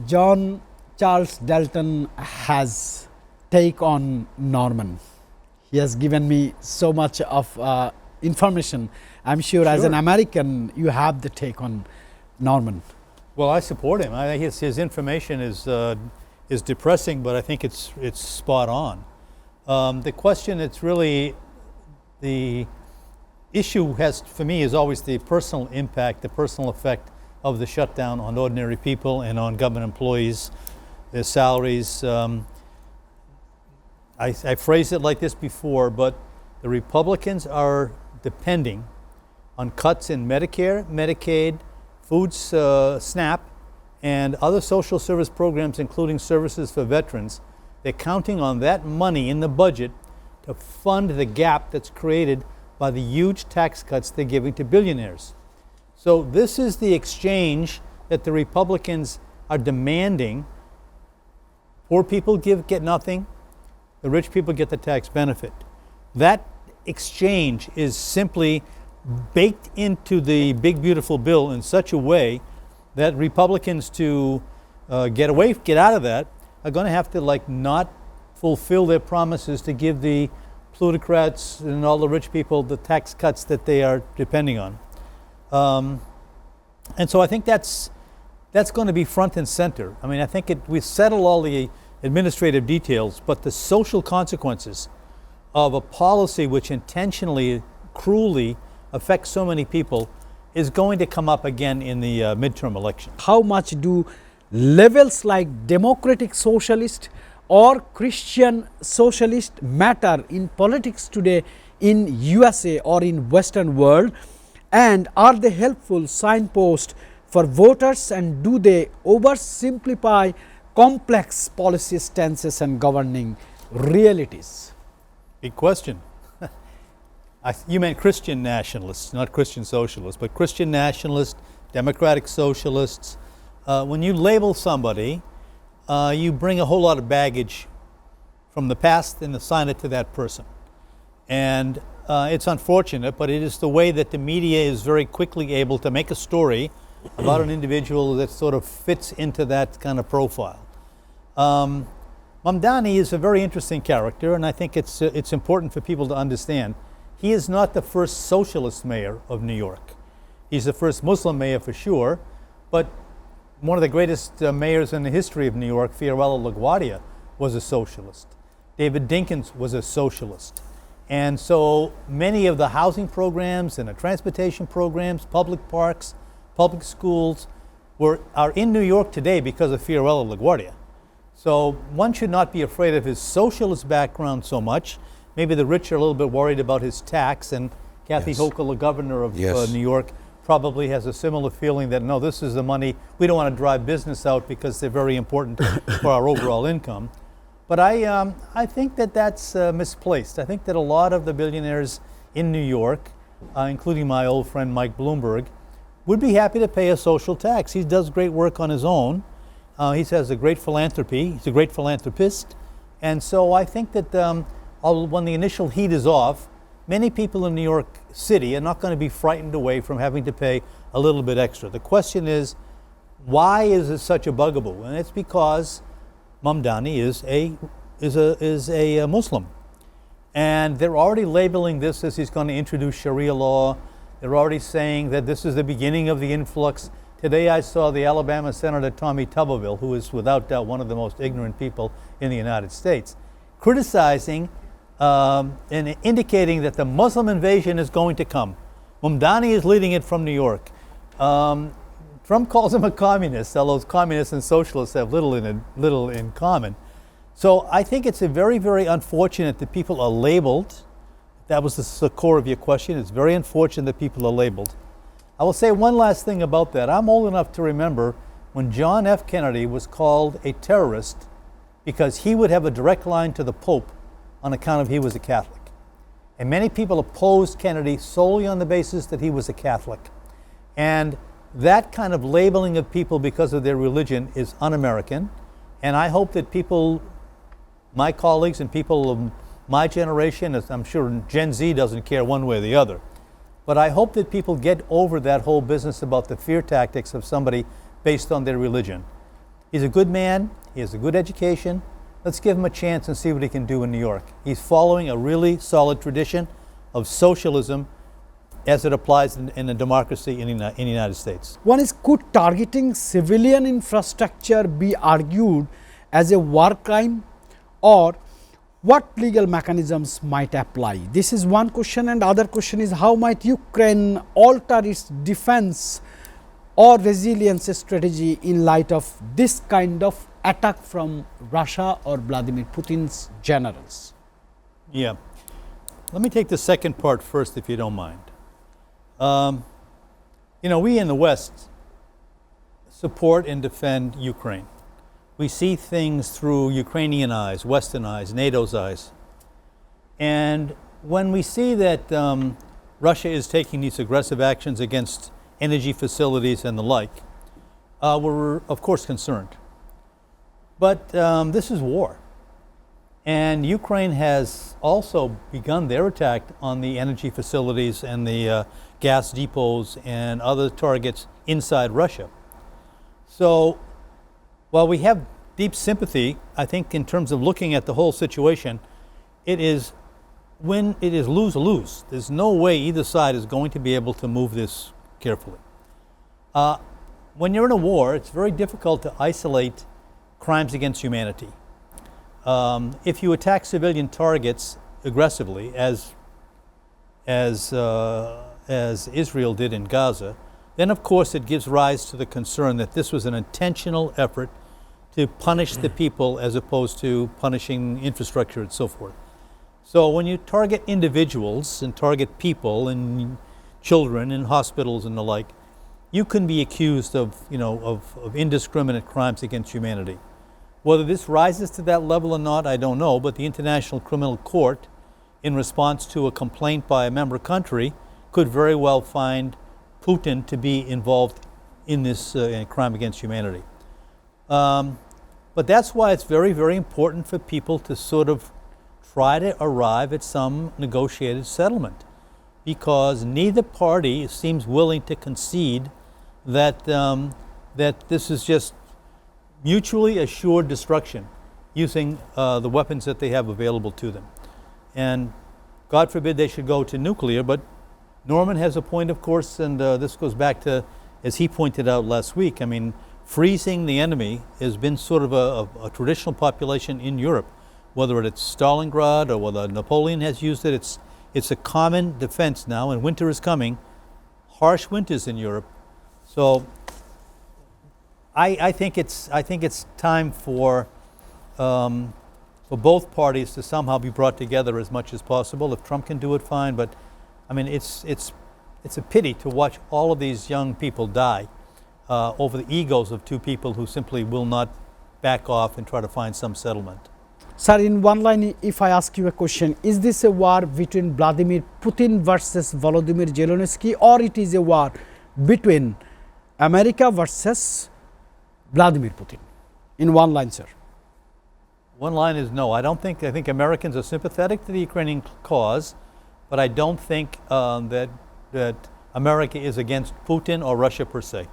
John Charles Dalton has take on Norman. He has given me so much of information. I'm sure, as an American, you have the take on Norman. Well, I support him. I think his information is depressing, but I think it's spot on. The question, it's really the issue for me is always the personal impact, the personal effect of the shutdown on ordinary people and on government employees, their salaries. I phrased it like this before, but the Republicans are depending on cuts in Medicare, Medicaid, food, SNAP, and other social service programs, including services for veterans. They're counting on that money in the budget to fund the gap that's created by the huge tax cuts they're giving to billionaires. So this is the exchange that the Republicans are demanding. Poor people get nothing, the rich people get the tax benefit. That exchange is simply baked into the big beautiful bill in such a way that Republicans to get out of that are going to have to not fulfill their promises to give the plutocrats and all the rich people the tax cuts that they are depending on. And so I think that's going to be front and center. I mean, I think we settle all the administrative details, but the social consequences of a policy which intentionally, cruelly affects so many people is going to come up again in the midterm election. How much do levels like democratic socialist or Christian socialist matter in politics today in USA or in Western world? And are they helpful signposts for voters, and do they oversimplify complex policy stances and governing realities? Big question. You meant Christian nationalists, not Christian socialists, but Christian nationalists, democratic socialists. When you label somebody, you bring a whole lot of baggage from the past and assign it to that person. And it's unfortunate, but it is the way that the media is very quickly able to make a story about an individual that sort of fits into that kind of profile. Mamdani is a very interesting character, and I think it's important for people to understand. He is not the first socialist mayor of New York. He's the first Muslim mayor for sure, but one of the greatest mayors in the history of New York, Fiorello LaGuardia, was a socialist. David Dinkins was a socialist. And so many of the housing programs and the transportation programs, public parks, public schools are in New York today because of Fiorello LaGuardia. So one should not be afraid of his socialist background so much. Maybe the rich are a little bit worried about his tax, and Kathy Hochul, the governor of New York, probably has a similar feeling that, no, this is the money, we don't want to drive business out because they're very important for our overall income. But I think that that's misplaced. I think that a lot of the billionaires in New York, including my old friend Mike Bloomberg, would be happy to pay a social tax. He does great work on his own. He has a great philanthropy. He's a great philanthropist. And so I think that when the initial heat is off, many people in New York City are not going to be frightened away from having to pay a little bit extra. The question is, why is it such a bugaboo? And it's because Mamdani is a Muslim. And they're already labeling this as he's going to introduce Sharia law. They're already saying that this is the beginning of the influx. Today I saw the Alabama Senator Tommy Tuberville, who is without doubt one of the most ignorant people in the United States, criticizing and indicating that the Muslim invasion is going to come. Mamdani is leading it from New York. Trump calls him a communist, although communists and socialists have little in common. So I think it's very, very unfortunate that people are labeled. That was the core of your question. It's very unfortunate that people are labeled. I will say one last thing about that. I'm old enough to remember when John F. Kennedy was called a terrorist because he would have a direct line to the Pope on account of he was a Catholic. And many people opposed Kennedy solely on the basis that he was a Catholic. And that kind of labeling of people because of their religion is un-American. And I hope that people, my colleagues and people of my generation, as I'm sure Gen Z doesn't care one way or the other, but I hope that people get over that whole business about the fear tactics of somebody based on their religion. He's a good man. He has a good education. Let's give him a chance and see what he can do in New York. He's following a really solid tradition of socialism as it applies in a democracy in the United States. One is, could targeting civilian infrastructure be argued as a war crime, or what legal mechanisms might apply? This is one question, and other question is, how might Ukraine alter its defense or resilience strategy in light of this kind of attack from Russia or Vladimir Putin's generals? Yeah. Let me take the second part first, if you don't mind. You know, we in the West support and defend Ukraine. We see things through Ukrainian eyes, Western eyes, NATO's eyes. And when we see that Russia is taking these aggressive actions against energy facilities and the like, we're of course concerned. But this is war. And Ukraine has also begun their attack on the energy facilities and the gas depots and other targets inside Russia. So while we have deep sympathy, I think in terms of looking at the whole situation, it is lose-lose. There's no way either side is going to be able to move this carefully. When you're in a war, it's very difficult to isolate crimes against humanity. If you attack civilian targets aggressively, as Israel did in Gaza, then of course it gives rise to the concern that this was an intentional effort to punish the people as opposed to punishing infrastructure and so forth. So when you target individuals and target people and children in hospitals and the like, you can be accused of indiscriminate crimes against humanity. Whether this rises to that level or not, I don't know, but the International Criminal Court, in response to a complaint by a member country, could very well find Putin to be involved in this crime against humanity. But that's why it's very, very important for people to sort of try to arrive at some negotiated settlement, because neither party seems willing to concede that this is just mutually assured destruction using the weapons that they have available to them. And God forbid they should go to nuclear, but Norman has a point, of course, and this goes back to, as he pointed out last week, I mean, freezing the enemy has been sort of a traditional population in Europe. Whether it's Stalingrad or whether Napoleon has used it, it's a common defense now, and winter is coming, harsh winters in Europe. So I think it's time for both parties to somehow be brought together as much as possible. If Trump can do it, fine. But I mean, it's a pity to watch all of these young people die over the egos of two people who simply will not back off and try to find some settlement. Sir, in one line, if I ask you a question, is this a war between Vladimir Putin versus Volodymyr Zelensky, or it is a war between America versus Vladimir Putin? In one line, sir. One line is no. I think Americans are sympathetic to the Ukrainian cause, but I don't think that America is against Putin or Russia per se.